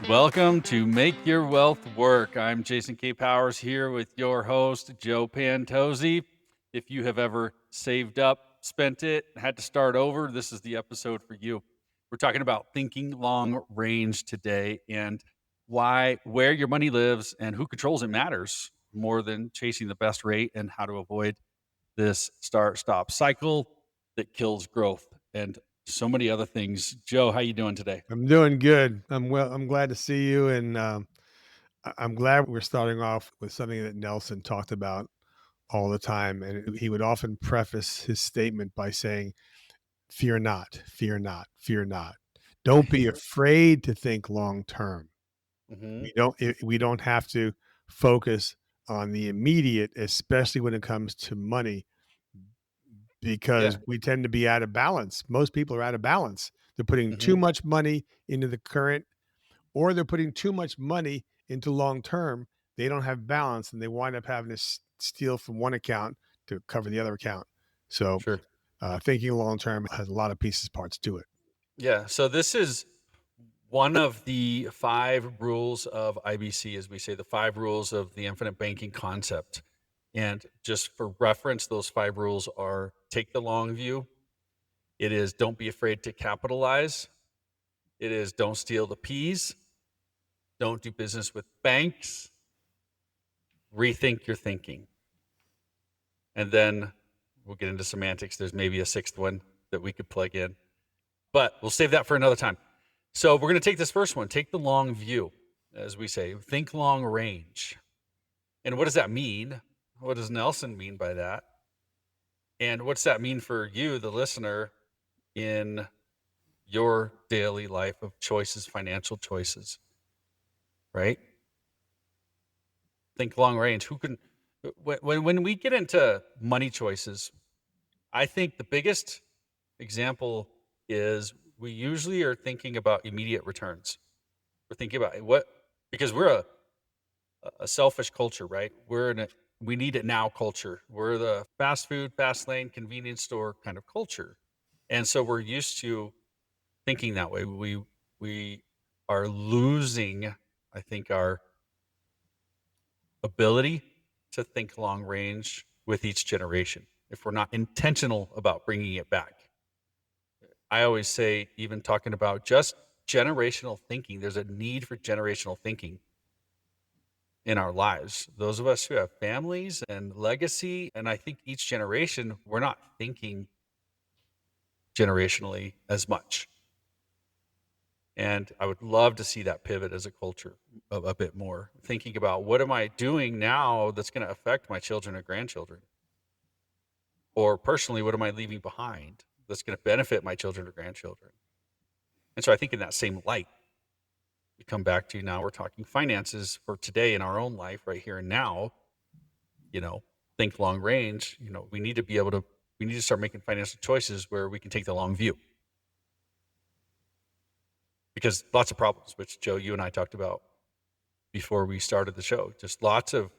Welcome to Make Your Wealth Work. I'm Jason K. Powers here with your host, Joe Pantozzi. If you have ever saved up, spent it, had to start over, this is the episode for you. We're talking about thinking long range today and where your money lives and who controls it matters more than chasing the best rate and how to avoid this start-stop cycle that kills growth and so many other things. Joe, how you doing today? I'm doing good. I'm well. I'm glad to see you, and I'm glad we're starting off with something that Nelson talked about all the time. And he would often preface his statement by saying, "Fear not, fear not, fear not. Don't be afraid to think long term. Hmm. We don't have to focus on the immediate, especially when it comes to money, Yeah. because we tend to be out of balance. Most people are out of balance. They're putting too Hmm. much money into the current, or they're putting too much money into long term. They don't have balance, and they wind up having to steal from one account to cover the other account. So, Sure. thinking long term has a lot of pieces, parts to it. Yeah. So this is one of the five rules of IBC, as we say, the five rules of the infinite banking concept. And just for reference, those five rules are take the long view. It is don't be afraid to capitalize. It is don't steal the peas. Don't do business with banks. Rethink your thinking. And then we'll get into semantics. There's maybe a sixth one that we could plug in, but we'll save that for another time. So we're going to take this first one, take the long view, as we say, think long range. And what does that mean? What does Nelson mean by that? And what's that mean for you, the listener, in your daily life of choices, financial choices, right? Think long range. Who can, when we get into money choices, I think the biggest example is we usually are thinking about immediate returns. We're thinking about what, because we're a selfish culture, right? We need it now culture. We're the fast food, fast lane, convenience store kind of culture. And so we're used to thinking that way. We are losing, I think, our ability to think long range with each generation if we're not intentional about bringing it back. I always say, even talking about just generational thinking, there's a need for generational thinking in our lives. Those of us who have families and legacy, and I think each generation, we're not thinking generationally as much. And I would love to see that pivot as a culture a bit more, thinking about what am I doing now that's going to affect my children and grandchildren? Or personally, what am I leaving behind that's going to benefit my children or grandchildren? And so I think in that same light, we come back to now we're talking finances for today in our own life, right here and now, you know, think long range, we need to be able to, we need to start making financial choices where we can take the long view because lots of problems, which Joe, you and I talked about before we started the show, just lots of,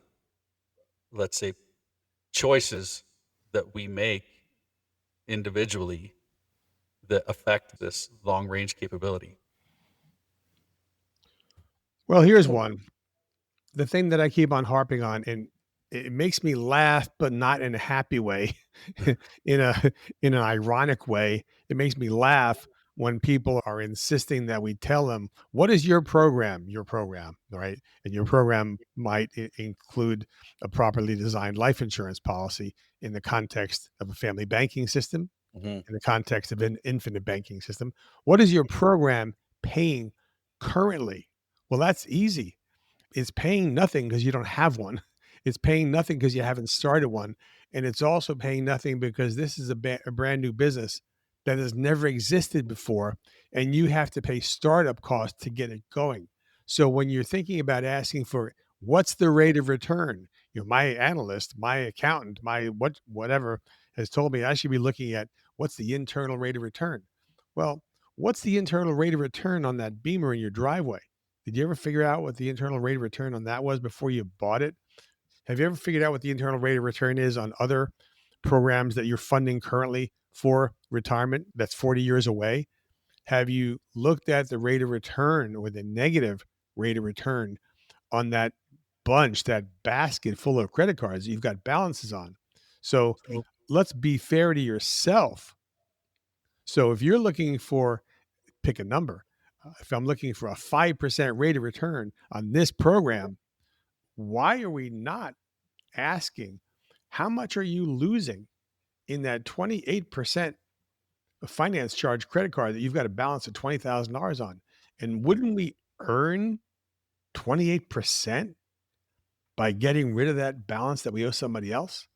let's say, choices that we make individually that affect this long range capability. Well, here's one. The thing that I keep on harping on, and it makes me laugh, but not in a happy way, in a in an ironic way. It makes me laugh when people are insisting that we tell them, "What is your program?" Your program, right? And your program might include a properly designed life insurance policy in the context of a family banking system, Hmm. in the context of an infinite banking system. What is your program paying currently? Well, that's easy. It's paying nothing because you don't have one. It's paying nothing because you haven't started one, and it's also paying nothing because this is a brand new business that has never existed before, and you have to pay startup costs to get it going. So when you're thinking about asking for what's the rate of return, my analyst, my accountant, my whatever has told me I should be looking at what's the internal rate of return. Well, what's the internal rate of return on that Beamer in your driveway? Did you ever figure out what the internal rate of return on that was before you bought it? Have you ever figured out what the internal rate of return is on other programs that you're funding currently for retirement that's 40 years away? Have you looked at the rate of return or the negative rate of return on that that basket full of credit cards you've got balances on. So So let's be fair to yourself. So if you're looking for, pick a number. If I'm looking for a 5% rate of return on this program, why are we not asking how much are you losing in that 28% finance charge credit card that you've got a balance of $20,000 on? And wouldn't we earn 28% by getting rid of that balance that we owe somebody else?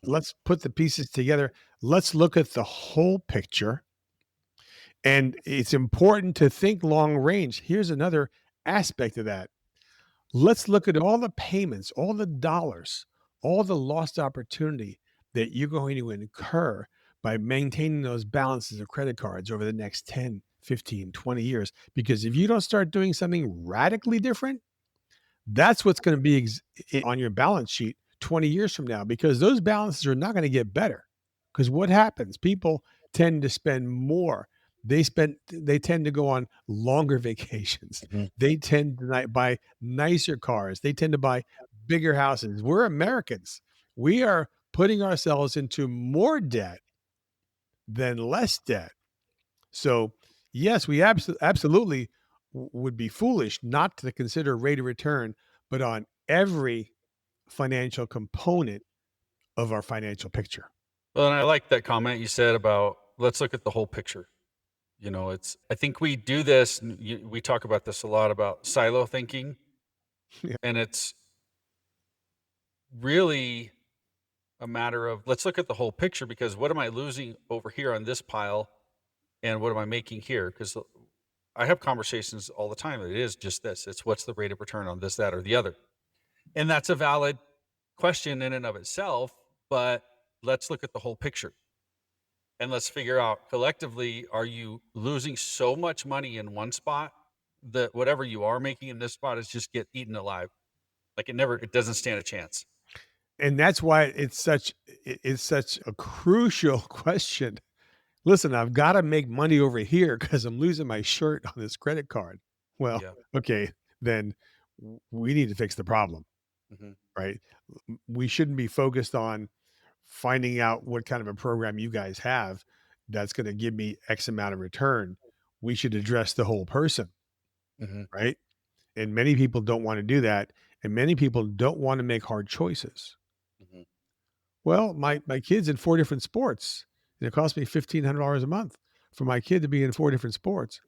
Let's put the pieces together. Let's look at the whole picture. And it's important to think long range. Here's another aspect of that. Let's look at all the payments, all the dollars, all the lost opportunity that you're going to incur by maintaining those balances of credit cards over the next 10, 15, 20 years. Because if you don't start doing something radically different, that's what's going to be on your balance sheet 20 years from now, because those balances are not going to get better. Because what happens? People tend to spend more. They tend to go on longer vacations. mhm. They tend to buy nicer cars. They tend to buy bigger houses. We're Americans. We are putting ourselves into more debt than less debt. So, yes, we absolutely would be foolish not to consider rate of return, but on every financial component of our financial picture. Well, and I like that comment you said about let's look at the whole picture. I think we do this, we talk about this a lot about silo thinking, Yeah. and it's really a matter of let's look at the whole picture because what am I losing over here on this pile and what am I making here? Because I have conversations all the time. It is just this. It's what's the rate of return on this, that, or the other. And that's a valid question in and of itself, but let's look at the whole picture and let's figure out collectively, are you losing so much money in one spot that whatever you are making in this spot is just get eaten alive? Like it doesn't stand a chance. And that's why it's such a crucial question. Listen, I've got to make money over here because I'm losing my shirt on this credit card. Well, Yeah. okay, then we need to fix the problem, Hmm. right? We shouldn't be focused on finding out what kind of a program you guys have that's going to give me X amount of return. We should address the whole person, Hmm. right? And many people don't want to do that. And many people don't want to make hard choices. Hmm. Well, my kid's in 4 different sports, and it costs me $1,500 a month for my kid to be in 4 different sports.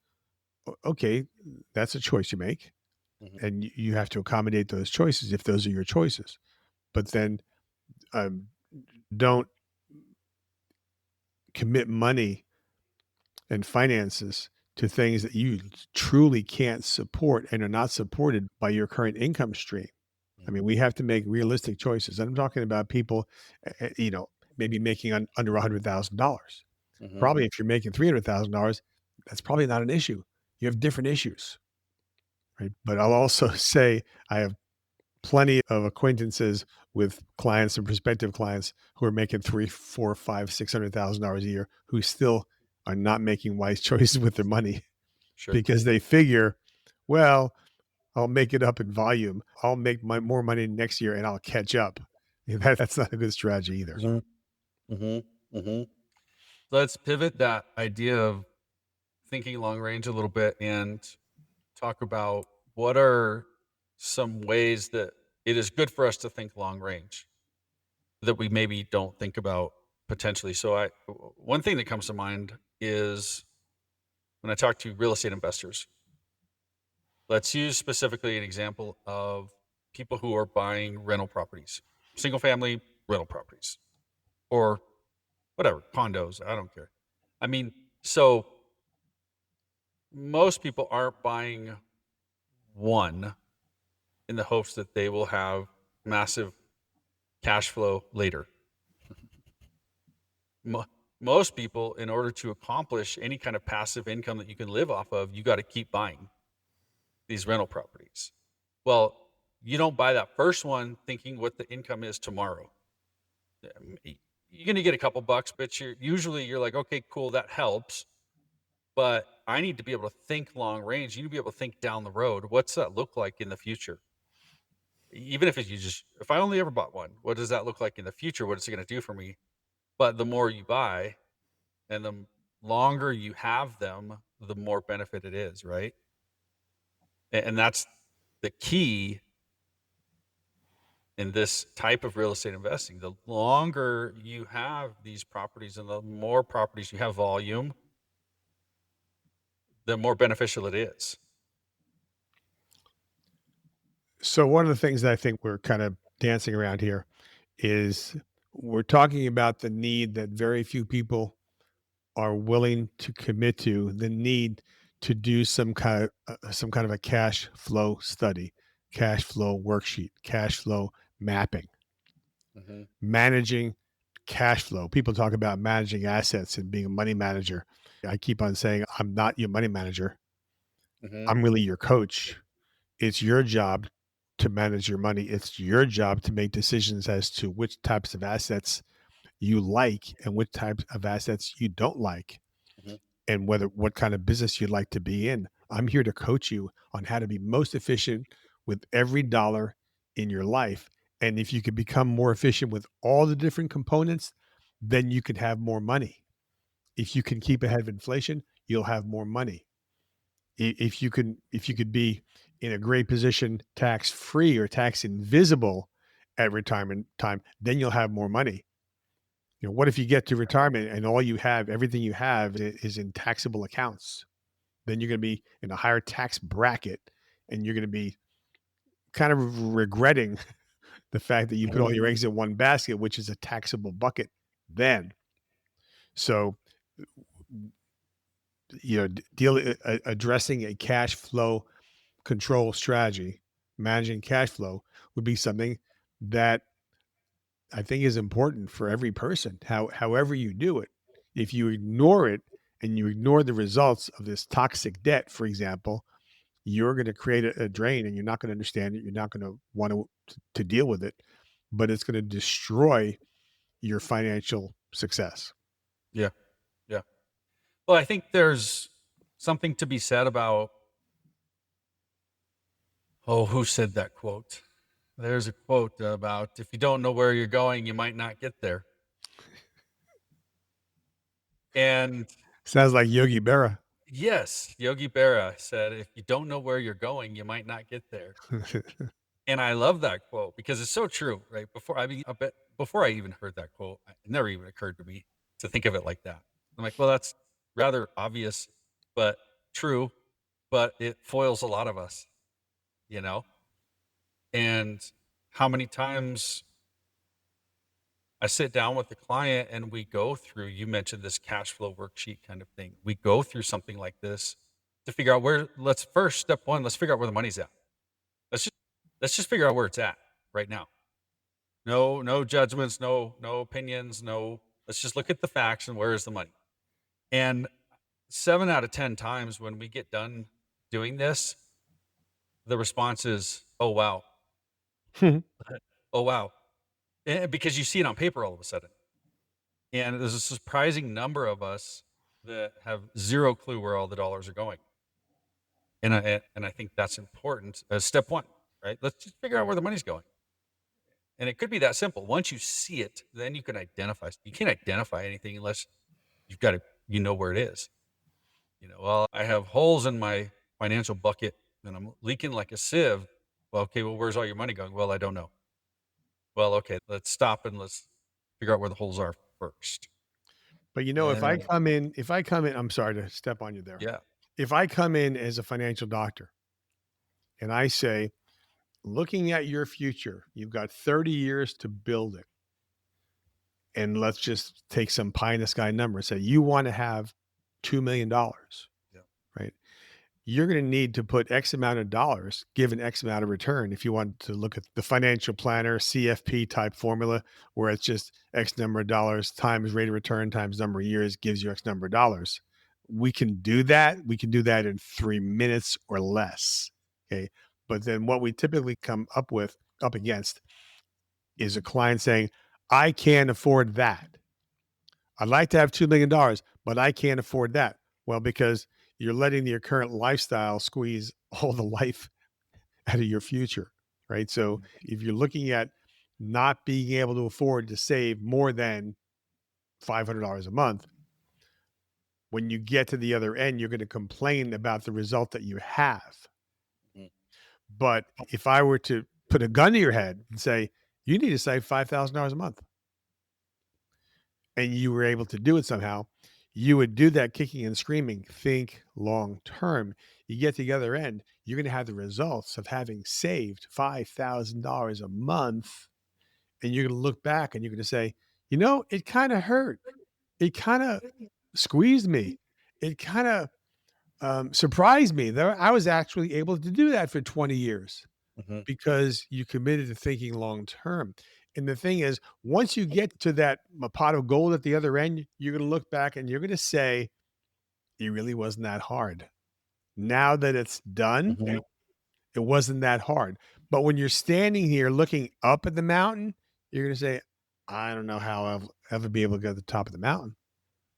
Okay, that's a choice you make, Hmm. and you have to accommodate those choices if those are your choices. But then, um, don't commit money and finances to things that you truly can't support and are not supported by your current income stream. I mean, we have to make realistic choices. And I'm talking about people, maybe making under $100,000. Hmm. Probably if you're making $300,000, that's probably not an issue. You have different issues, right? But I'll also say I have plenty of acquaintances with clients and prospective clients who are making three, four, five, $600,000 a year who still are not making wise choices with their money Sure. because they figure, well, I'll make it up in volume. I'll make more money next year and I'll catch up. That's not a good strategy either. Hmm. Hmm. Hmm. Let's pivot that idea of thinking long range a little bit and talk about what are some ways that it is good for us to think long range that we maybe don't think about potentially. So one thing that comes to mind is when I talk to real estate investors, let's use specifically an example of people who are buying rental properties, single family rental properties, or whatever, condos, I don't care. I mean, so most people aren't buying one in the hopes that they will have massive cash flow later. Mo- Most people, in order to accomplish any kind of passive income that you can live off of, you got to keep buying these rental properties. Well, you don't buy that first one thinking what the income is tomorrow. You're going to get a couple bucks, but you're like, okay, cool, that helps. but I need to be able to think long range. You need to be able to think down the road. What's that look like in the future? Even if it's you just if I only ever bought one, what does that look like in the future? What is it gonna do for me? But the more you buy and the longer you have them, the more benefit it is, right? And that's the key in this type of real estate investing. The longer you have these properties and the more properties you have volume, the more beneficial it is. So one of the things that I think we're kind of dancing around here is we're talking about the need that very few people are willing to commit to, the need to do some kind of a cash flow study, cash flow worksheet, cash flow mapping, Mhm, managing cash flow. People talk about managing assets and being a money manager. I keep on saying I'm not your money manager. mhm, I'm really your coach. It's your job to manage your money. It's your job to make decisions as to which types of assets you like and which types of assets you don't like, mhm. and whether what kind of business you'd like to be in. I'm here to coach you on how to be most efficient with every dollar in your life. And if you could become more efficient with all the different components, then you could have more money. If you can keep ahead of inflation, you'll have more money. If you could be in a great position tax free or tax invisible at retirement time, then you'll have more money. You know, what if you get to retirement and all you have, everything you have is in taxable accounts? Then you're going to be in a higher tax bracket and you're going to be kind of regretting the fact that you put all Mhm. your eggs in one basket, which is a taxable bucket then. So, you know, addressing a cash flow control strategy, managing cash flow would be something that I think is important for every person, however you do it. If you ignore it and you ignore the results of this toxic debt, for example, you're going to create a drain and you're not going to understand it. You're not going to want to deal with it, but it's going to destroy your financial success. Yeah, yeah. Well, I think there's something to be said about who said that quote? There's a quote about, "If you don't know where you're going, you might not get there." And Sounds like Yogi Berra. yes, Yogi Berra said, "If you don't know where you're going, you might not get there." And I love that quote because it's so true, right? Before I even heard that quote, it never even occurred to me to think of it like that. I'm like, "Well, that's rather obvious, but true, but it foils a lot of us, you know?" And how many times I sit down with the client and we go through, you mentioned this cash flow worksheet kind of thing. We go through something like this to figure out let's first step one, let's figure out where the money's at. Let's just let's just figure out where it's at right now. No judgments, no opinions, let's just look at the facts and where is the money. And 7 out of 10 times when we get done doing this, the response is, "Oh wow. Oh wow." Because you see it on paper all of a sudden. And there's a surprising number of us that have 0 clue where all the dollars are going. And I think that's important as step 1, right? Let's just figure out where the money's going. And it could be that simple. Once you see it, then you can identify. You can't identify anything unless you know where it is. Well, I have holes in my financial bucket and I'm leaking like a sieve. Well, okay, well, where's all your money going? Well, I don't know. Well, okay, let's stop and let's figure out where the holes are first. But you know, And if I come in, I'm sorry to step on you there. yeah. If I come in as a financial doctor and I say, looking at your future, you've got 30 years to build it. And let's just take some pie in the sky number. Say you want to have $2 million, Yeah. right? You're going to need to put X amount of dollars, given X amount of return. If you want to look at the financial planner CFP type formula, where it's just X number of dollars times rate of return times number of years gives you X number of dollars. We can do that. We can do that in 3 minutes or less. Okay. But then what we typically up against is a client saying, I can't afford that. I'd like to have $2 million, but I can't afford that. Well, because you're letting your current lifestyle squeeze all the life out of your future, right? So if you're looking at not being able to afford to save more than $500 a month, when you get to the other end, you're going to complain about the result that you have. Mhm. But if I were to put a gun to your head and say, you need to save $5,000 a month, and you were able to do it somehow, you would do that kicking and screaming. Think long term. You get to the other end, you're going to have the results of having saved $5,000 a month. And you're going to look back and you're going to say, it kind of hurt. It kind of squeezed me. It kind of surprised me that I was actually able to do that for 20 years Mhm. because you committed to thinking long term. And the thing is, once you get to that pot of gold at the other end, you're going to look back and you're going to say, it really wasn't that hard. Now that it's done, Mhm. it wasn't that hard. But when you're standing here looking up at the mountain, you're going to say, I don't know how I'll ever be able to go to the top of the mountain.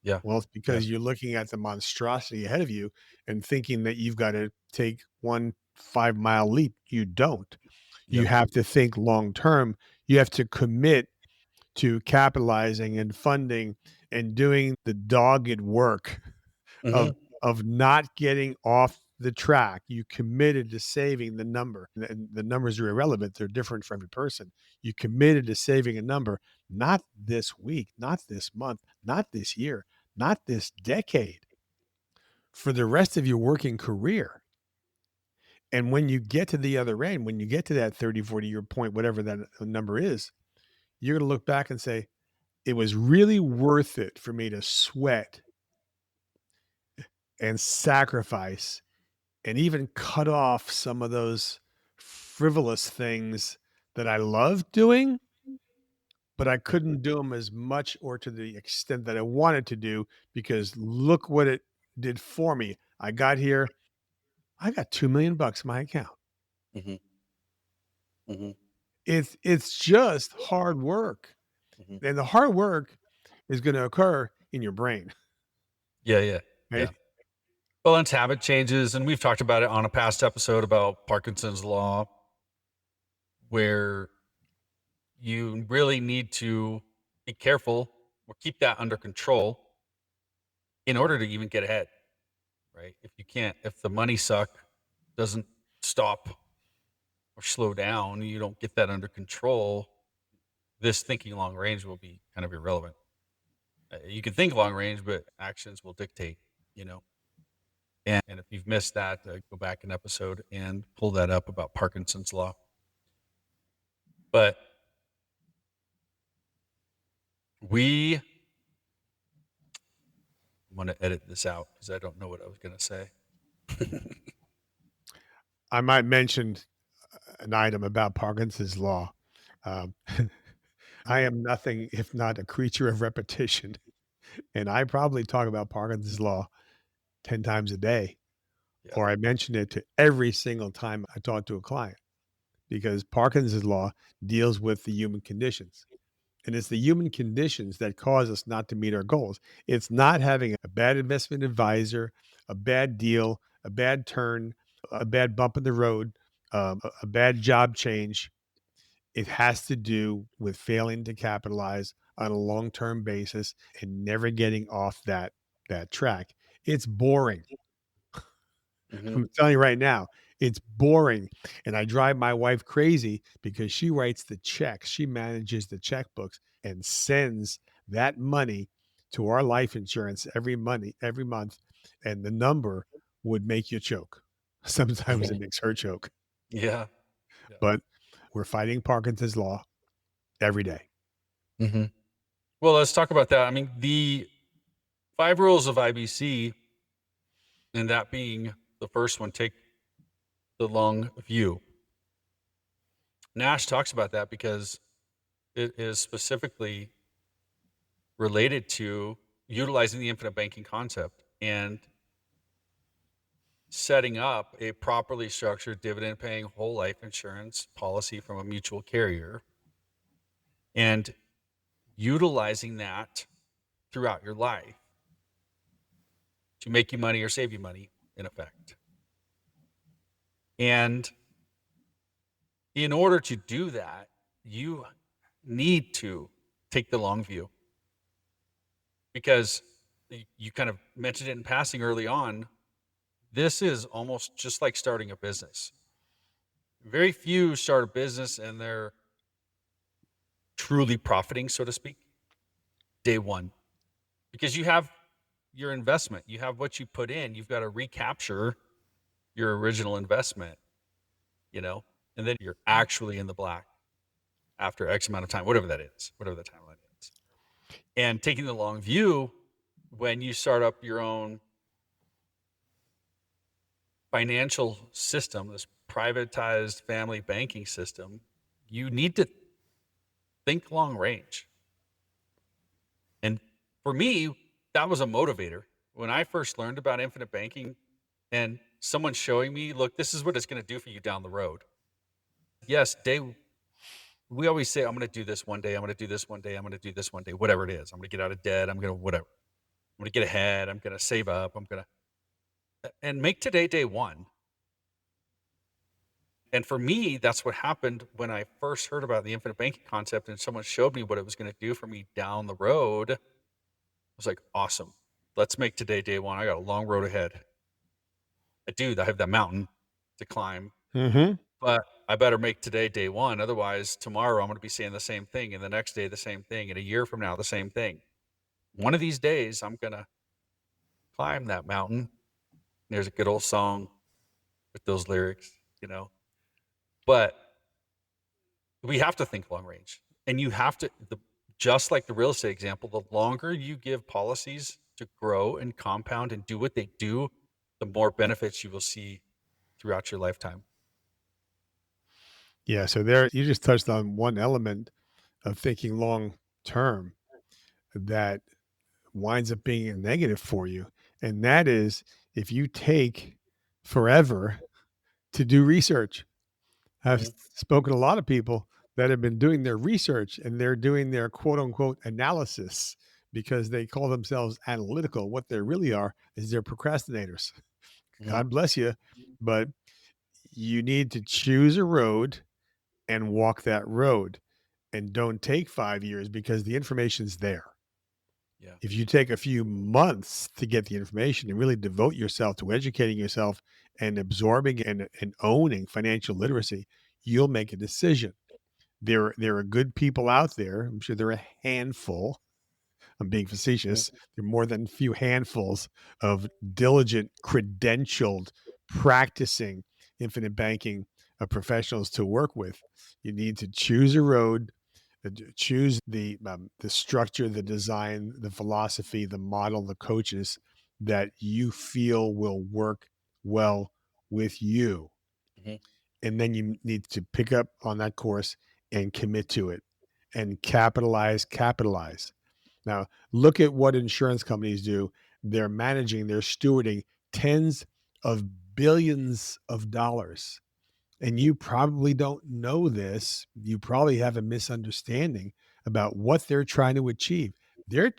Yeah. Well, it's Yeah. because you're looking at the monstrosity ahead of you and thinking that you've got to take one 5-mile leap. You don't. You Yep. have to think long term. You have to commit to capitalizing and funding and doing the dogged work of Mhm. not getting off the track. You committed to saving the number. And the numbers are irrelevant. They're different for every person. You committed to saving a number, not this week, not this month, not this year, not this decade, for the rest of your working career. And when you get to the other end, when you get to that 30, 40-year point, whatever that number is, you're going to look back and say, it was really worth it for me to sweat and sacrifice and even cut off some of those frivolous things that I love doing, but I couldn't do them as much or to the extent that I wanted to do because look what it did for me. I got here, I got 2 million bucks in my account. Mhm. Mhm. It's just hard work. Mhm. And the hard work is going to occur in your brain, Yeah. Yeah. Yeah. right? Well, it's habit changes, and we've talked about it on a past episode about Parkinson's law, where you really need to be careful or keep that under control in order to even get ahead, right? If the money suck doesn't stop or slow down, you don't get that under control, this thinking long range will be kind of irrelevant. You can think long range, but actions will dictate, you know. And if you've missed that, go back an episode and pull that up about Parkinson's law. But we want to edit this out because I don't know what I was going to say. I might mention an item about Parkinson's law. Um, I am nothing if not a creature of repetition. And I probably talk about Parkinson's law 10 times a day, Yeah. or I mention it to every single time I talk to a client because Parkinson's law deals with the human conditions. And it's the human conditions that cause us not to meet our goals. It's not having a bad investment advisor, a bad deal, a bad turn, a bad bump in the road, a bad job change. It has to do with failing to capitalize on a long-term basis and never getting off that track. It's boring. Hmm. I'm telling you right now, it's boring. And I drive my wife crazy because she writes the checks. She manages the checkbooks and sends that money to our life insurance every month. And the number would make you choke. Sometimes it makes her choke. Yeah. Yeah. But we're fighting Parkinson's law every day. Hmm. Well, let's talk about that. I mean, the five rules of IBC, and that being the first one, take the long view. Nash talks about that because it is specifically related to utilizing the infinite banking concept and setting up a properly structured dividend paying whole life insurance policy from a mutual carrier and utilizing that throughout your life to make you money or save you money, in effect. And in order to do that, you need to take the long view, because you kind of mentioned it in passing early on. This is almost just like starting a business. Very few start a business and they're truly profiting, so to speak, day one, because you have your investment, you have what you put in, you've got to recapture your original investment, and then you're actually in the black after X amount of time, whatever that is, whatever the timeline is. And taking the long view, when you start up your own financial system, this privatized family banking system, you need to think long range. And for me, that was a motivator. When I first learned about infinite banking and someone showing me, look, this is what it's going to do for you down the road. Yes, we always say, I'm going to do this one day. I'm going to do this one day. I'm going to do this one day, whatever it is. I'm going to get out of debt. I'm going to whatever. I'm going to get ahead. I'm going to save up. And make today day one. And for me, that's what happened when I first heard about the infinite banking concept and someone showed me what it was going to do for me down the road. I was like, awesome. Let's make today day one. I got a long road ahead. I have that mountain to climb, Mm-hmm. but I better make today day one. Otherwise, tomorrow I'm going to be saying the same thing, and the next day the same thing, and a year from now the same thing. One of these days I'm going to climb that mountain. There's a good old song with those lyrics. But we have to think long range, and you have to, just like the real estate example, the longer you give policies to grow and compound and do what they do, the more benefits you will see throughout your lifetime. Yeah. So there, you just touched on one element of thinking long term that winds up being a negative for you. And that is if you take forever to do research. I've Mhm. spoken to a lot of people that have been doing their research and they're doing their quote unquote analysis because they call themselves analytical. What they really are is they're procrastinators. Mhm. God bless you. But you need to choose a road and walk that road and don't take 5 years because the information's there. Yeah. If you take a few months to get the information and really devote yourself to educating yourself and absorbing and owning financial literacy, you'll make a decision. There are good people out there. I'm sure there are a handful. I'm being Mhm. facetious. There are more than a few handfuls of diligent, credentialed, practicing infinite banking professionals to work with. You need to choose a road, choose the structure, the design, the philosophy, the model, the coaches that you feel will work well with you, Mhm. and then you need to pick up on that course and commit to it and capitalize. Now, look at what insurance companies do. They're managing, they're stewarding tens of billions of dollars. And you probably don't know this. You probably have a misunderstanding about what they're trying to achieve. They're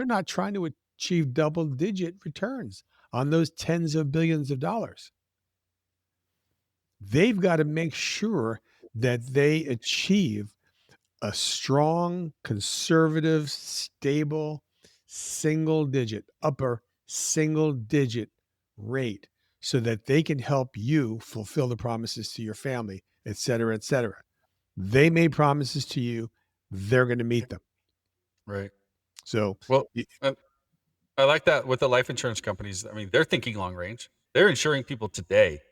not trying to achieve double digit returns on those tens of billions of dollars. They've got to make sure that they achieve a strong, conservative, stable, upper single digit rate so that they can help you fulfill the promises to your family, et cetera, et cetera. They made promises to you, they're going to meet them. Right. So, Well, y- I like that with the life insurance companies. I mean, they're thinking long range. They're insuring people today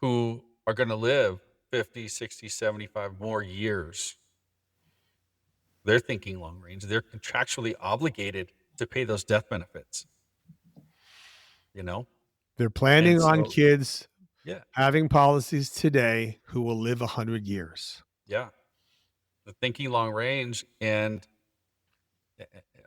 who are going to live 50, 60, 75 more years. They're thinking long range. They're contractually obligated to pay those death benefits, you know? they're And planning on so, kids yeah, having policies today who will live 100 years. yeah, the thinking long range. And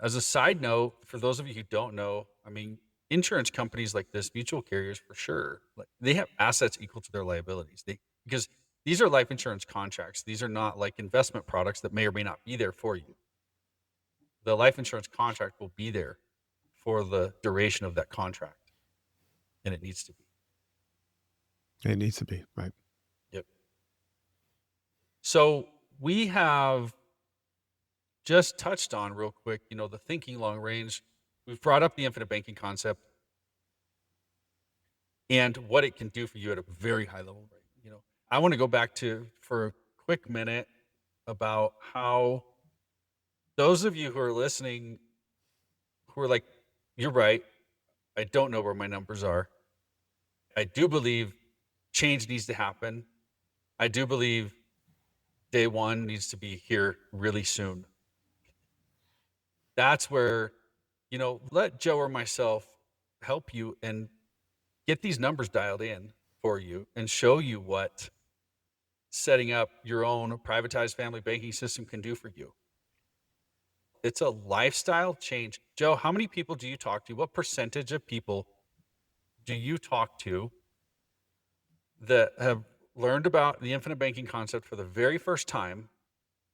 as a side note, for those of you who don't know, I mean, insurance companies like this, mutual carriers for sure, like they have assets equal to their liabilities. Because these are life insurance contracts. These are not like investment products that may or may not be there for you. The life insurance contract will be there for the duration of that contract. And it needs to be. It needs to be, right? Yep. So we have just touched on real quick, the thinking long range. We've brought up the infinite banking concept and what it can do for you at a very high level. Right? I want to go back to for a quick minute about how those of you who are listening, who are like, you're right, I don't know where my numbers are. I do believe change needs to happen. I do believe day one needs to be here really soon. That's where, let Joe or myself help you and get these numbers dialed in for you and show you what setting up your own privatized family banking system can do for you. It's a lifestyle change. Joe, how many people do you talk to? What percentage of people do you talk to that have learned about the infinite banking concept for the very first time?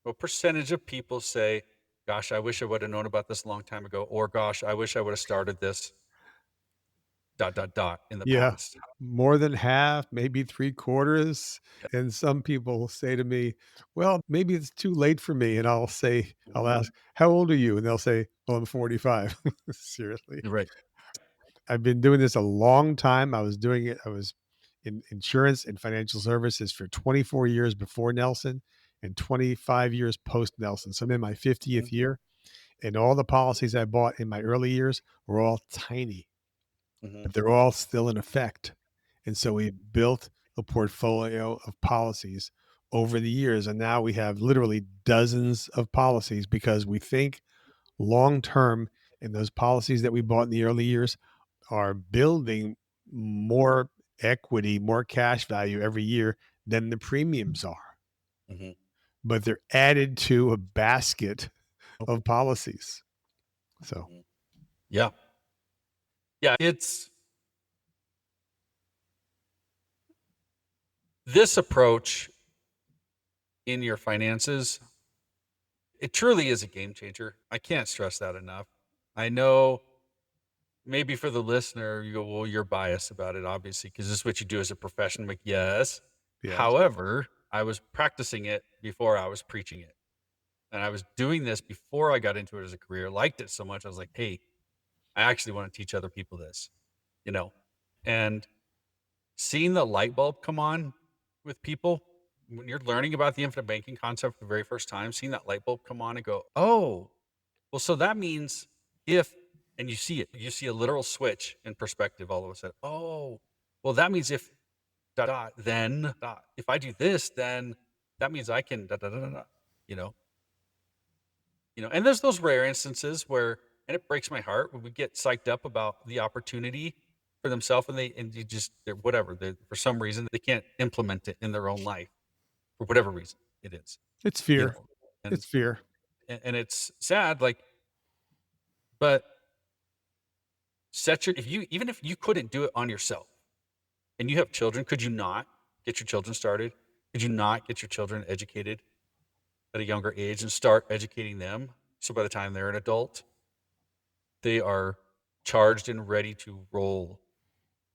What percentage of people say, gosh, I wish I would have known about this a long time ago, or gosh, I wish I would have started this in the Yeah, past? more than half, maybe 3/4, and some people say to me, "Well, maybe it's too late for me," and I'll ask, "How old are you?" And they'll say, "Well, I'm 45." Seriously. You're right. I've been doing this a long time. I was in insurance and financial services for 24 years before Nelson and 25 years post Nelson. So I'm in my 50th year, and all the policies I bought in my early years were all tiny, Mm-hmm. but they're all still in effect. And so we built a portfolio of policies over the years. And now we have literally dozens of policies because we think long term, and those policies that we bought in the early years are building more equity, more cash value every year than the premiums are. Mm-hmm. But they're added to a basket of policies. So, Yeah. Yeah. It's this approach in your finances. It truly is a game changer. I can't stress that enough. I know maybe for the listener, you go, well, you're biased about it, obviously, because this is what you do as a profession. I'm like, yes. yes. However, I was practicing it before I was preaching it. And I was doing this before I got into it as a career, liked it so much. I was like, hey, I actually want to teach other people this, you know? And seeing the light bulb come on with people when you're learning about the infinite banking concept for the very first time, seeing that light bulb come on and go, oh, well, so that means if, and you see a literal switch in perspective all of a sudden. Oh, well, that means if then if I do this, then that means I can you know, and there's those rare instances where, and it breaks my heart when we get psyched up about the opportunity for themselves and you just, for some reason, they can't implement it in their own life for whatever reason it is, It's fear. and, It's fear. and it's sad, like, but even if you couldn't do it on yourself and you have children, could you not get your children started? Could you not get your children educated at a younger age and start educating them so by the time they're an adult, they are charged and ready to roll?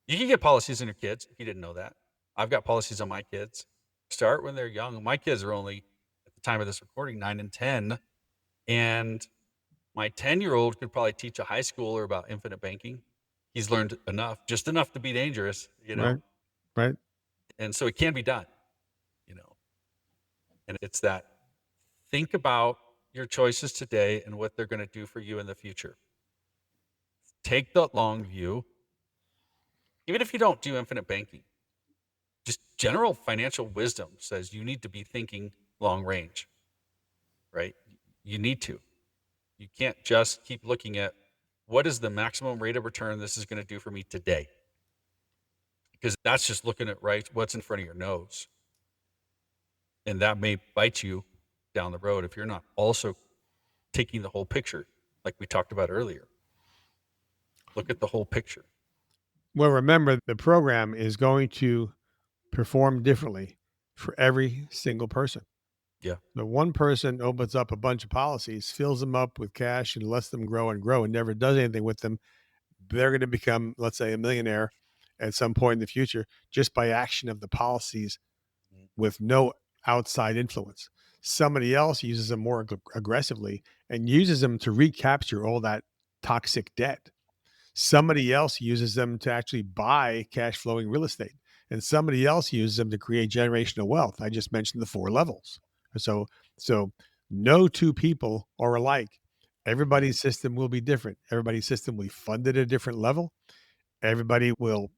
You can get policies on your kids if you didn't know that. I've got policies on my kids. Start when they're young. My kids are only, at the time of this recording, 9 and 10. And my 10-year-old could probably teach a high schooler about infinite banking. He's learned enough, just enough to be dangerous, Right. Right. And so it can be done, you know. And it's that, think about your choices today and what they're going to do for you in the future. Take the long view. Even if you don't do infinite banking, just general financial wisdom says you need to be thinking long range, right? You need to. You can't just keep looking at what is the maximum rate of return this is going to do for me today, because that's just looking at what's in front of your nose, and that may bite you down the road if you're not also taking the whole picture, like we talked about earlier. Look at the whole picture. Well, remember, the program is going to perform differently for every single person. Yeah. The one person opens up a bunch of policies, fills them up with cash, and lets them grow and never does anything with them. They're going to become, let's say, a millionaire at some point in the future just by action of the policies Mhm. with no outside influence. Somebody else uses them more aggressively and uses them to recapture all that toxic debt. Somebody else uses them to actually buy cash flowing real estate, and somebody else uses them to create generational wealth. I just mentioned the four levels. So, so no two people are alike. Mhm. Everybody's system will be different. Everybody's system will be funded at a different level. Everybody will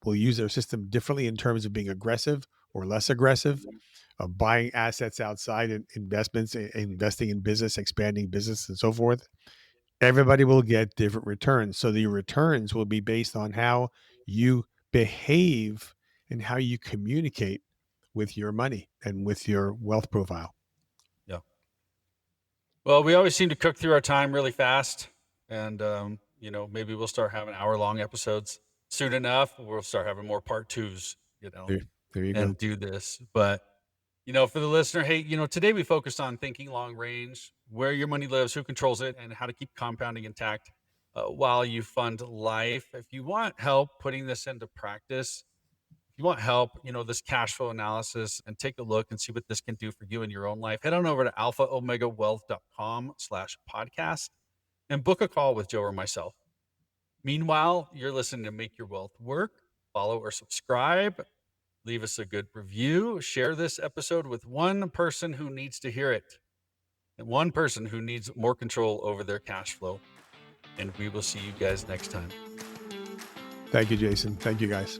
use their system differently in terms of being aggressive or less aggressive, Mhm. of buying assets outside and investments, investing in business, expanding business, and so forth. Everybody will get different returns. So the returns will be based on how you behave and how you communicate with your money and with your wealth profile. Yeah. Well, we always seem to cook through our time really fast. And, maybe we'll start having hour-long episodes soon enough. We'll start having more part twos, There, there you go. and do this. But, for the listener, hey, today we focused on thinking long range, where your money lives, who controls it, and how to keep compounding intact while you fund life. If you want help putting this into practice, if you want help, this cash flow analysis, and take a look and see what this can do for you in your own life, head on over to alphaomegawealth.com/podcast and book a call with Joe or myself. Meanwhile, you're listening to Make Your Wealth Work. Follow or subscribe. Leave us a good review. Share this episode with one person who needs to hear it and one person who needs more control over their cash flow. And we will see you guys next time. Thank you, Jason. Thank you, guys.